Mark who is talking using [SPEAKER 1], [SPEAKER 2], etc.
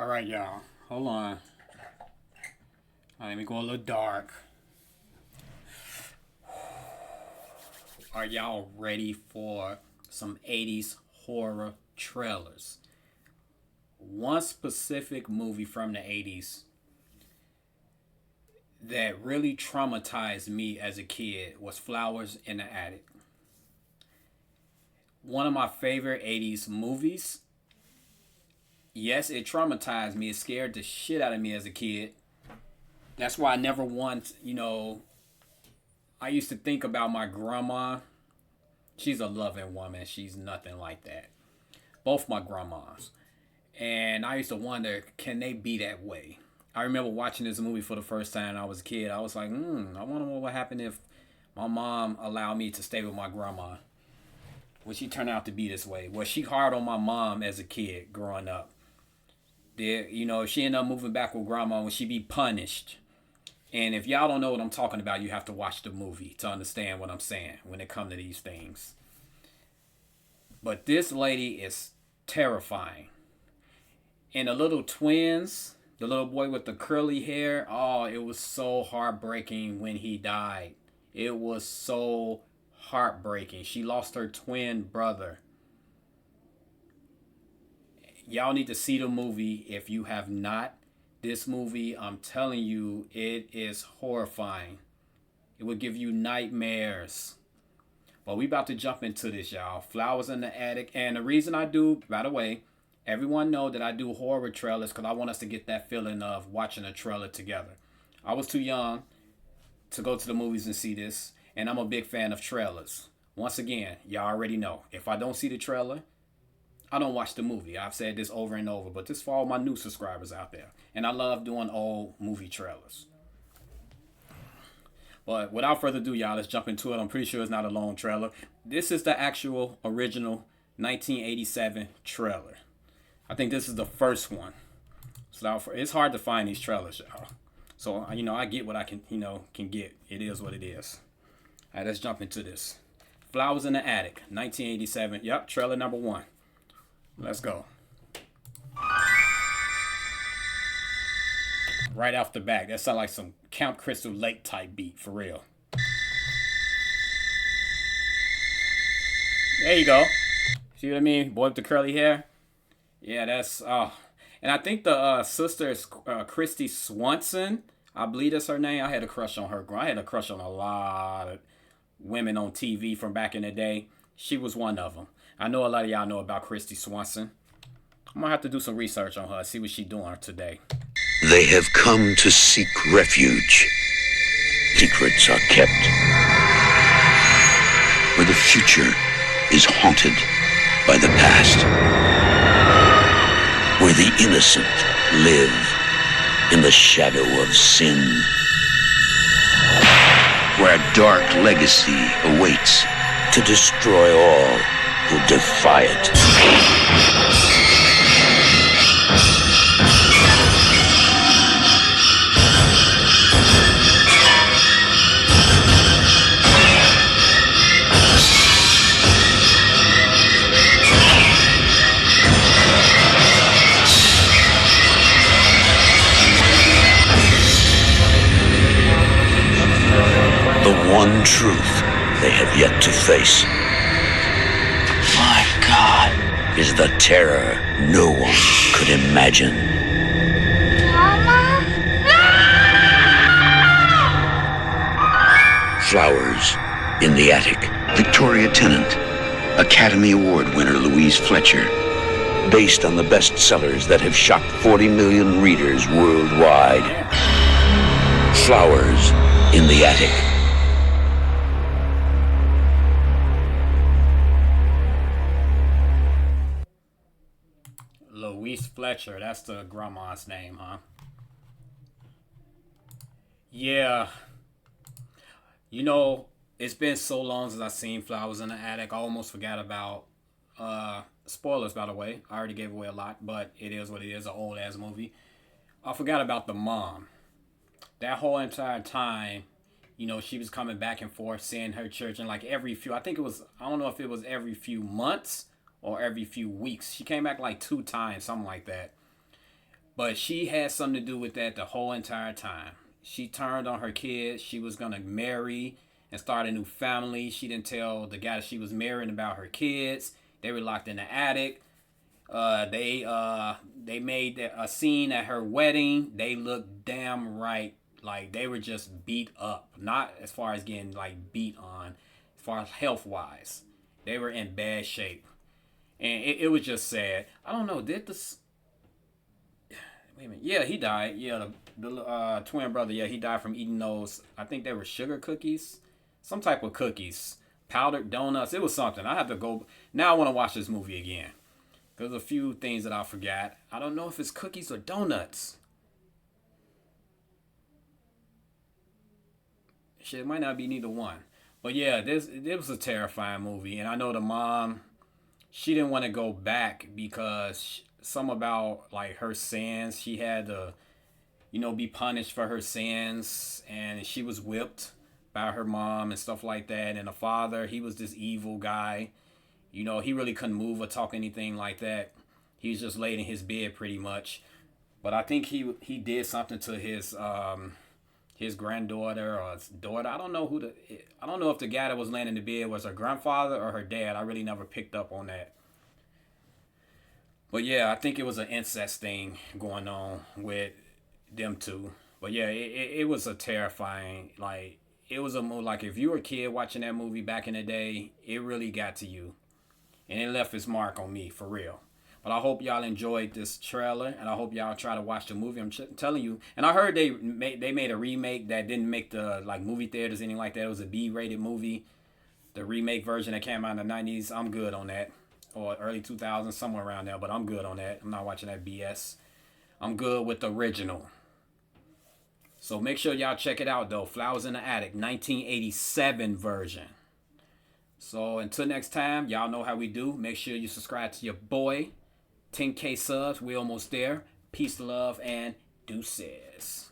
[SPEAKER 1] Alright, y'all. Hold on. Let me go a little dark. Are y'all ready for some 80s horror trailers? One specific movie from the 80s that really traumatized me as a kid was Flowers in the Attic. One of my favorite 80s movies. Yes, it traumatized me. It scared the shit out of me as a kid. That's why I never once, I used to think about my grandma. She's a loving woman. She's nothing like that. Both my grandmas. And I used to wonder, can they be that way? I remember watching this movie for the first time when I was a kid. I was like, I wonder what would happen if my mom allowed me to stay with my grandma. Would she turn out to be this way? Was she hard on my mom as a kid growing up? If she ended up moving back with grandma, would she be punished? And if y'all don't know what I'm talking about, you have to watch the movie to understand what I'm saying when it comes to these things. But this lady is terrifying. And the little twins, the little boy with the curly hair, oh, it was so heartbreaking when he died. It was so heartbreaking. She lost her twin brother. Y'all need to see the movie if you have not. This movie, I'm telling you, it is horrifying. It will give you nightmares. But we about to jump into this, y'all. Flowers in the Attic. And the reason I do, by the way, everyone know that I do horror trailers because I want us to get that feeling of watching a trailer together. I was too young to go to the movies and see this. And I'm a big fan of trailers. Once again, y'all already know. If I don't see the trailer, I don't watch the movie. I've said this over and over, but this for all my new subscribers out there. And I love doing old movie trailers. But without further ado, y'all, let's jump into it. I'm pretty sure it's not a long trailer. This is the actual original 1987 trailer. I think this is the first one. So it's hard to find these trailers, y'all. So, I get what I can get. It is what it is. All right, let's jump into this. Flowers in the Attic, 1987. Yep, trailer number 1. Let's go. Right off the back, that sounds like some Camp Crystal Lake type beat, for real. There you go. See what I mean? Boy with the curly hair. Yeah, that's and I think the sister is Christy Swanson. I believe that's her name. I had a crush on her. I had a crush on a lot of women on TV from back in the day. She was one of them. I know a lot of y'all know about Christy Swanson. I'm gonna have to do some research on her, see what she's doing today.
[SPEAKER 2] They have come to seek refuge. Secrets are kept. Where the future is haunted by the past. Where the innocent live in the shadow of sin. Where a dark legacy awaits to destroy all who defy it. The one truth they have yet to face. My God. Is the terror no one could imagine.
[SPEAKER 3] Mama?
[SPEAKER 2] Flowers in the Attic. Victoria Tennant. Academy Award winner Louise Fletcher. Based on the bestsellers that have shocked 40 million readers worldwide. Flowers in the Attic.
[SPEAKER 1] Louise Fletcher, that's the grandma's name, huh? Yeah. It's been so long since I seen Flowers in the Attic. I almost forgot about spoilers, by the way. I already gave away a lot, but it is what it is, an old ass movie. I forgot about the mom. That whole entire time, she was coming back and forth, seeing her church, and like I don't know if it was every few months or every few weeks. She came back like 2 times, something like that. But she had something to do with that the whole entire time. She turned on her kids. She was gonna marry and start a new family. She didn't tell the guy that she was marrying about her kids. They were locked in the attic. They made a scene at her wedding. They looked damn right like they were just beat up. Not as far as getting like beat on, as far as health wise. They were in bad shape. And it was just sad. I don't know, did this wait a minute. Yeah, he died. Yeah, the twin brother, yeah, he died from eating those, I think they were sugar cookies. Some type of cookies. Powdered donuts. It was something. I have to go now I want to watch this movie again. There's a few things that I forgot. I don't know if it's cookies or donuts. Shit, it might not be neither one. But yeah, it was a terrifying movie. And I know the mom, she didn't want to go back because some about like her sins. She had to, be punished for her sins. And she was whipped by her mom and stuff like that. And the father, he was this evil guy. He really couldn't move or talk anything like that. He was just laid in his bed pretty much. But I think he did something to his granddaughter or his daughter. I don't know if the guy that was laying in the bed was her grandfather or her dad. I really never picked up on that. But yeah, I think it was an incest thing going on with them two. But yeah, it was a terrifying, like, it was a movie, like if you were a kid watching that movie back in the day, it really got to you. And it left its mark on me, for real. But I hope y'all enjoyed this trailer, and I hope y'all try to watch the movie. I'm telling you. And I heard they made a remake that didn't make the like movie theaters, anything like that. It was a B-rated movie. The remake version that came out in the 90s, I'm good on that. Or early 2000s, somewhere around there. But I'm good on that. I'm not watching that BS. I'm good with the original. So make sure y'all check it out, though. Flowers in the Attic, 1987 version. So until next time, y'all know how we do. Make sure you subscribe to your boy. 10K subs, we almost there. Peace, love, and deuces.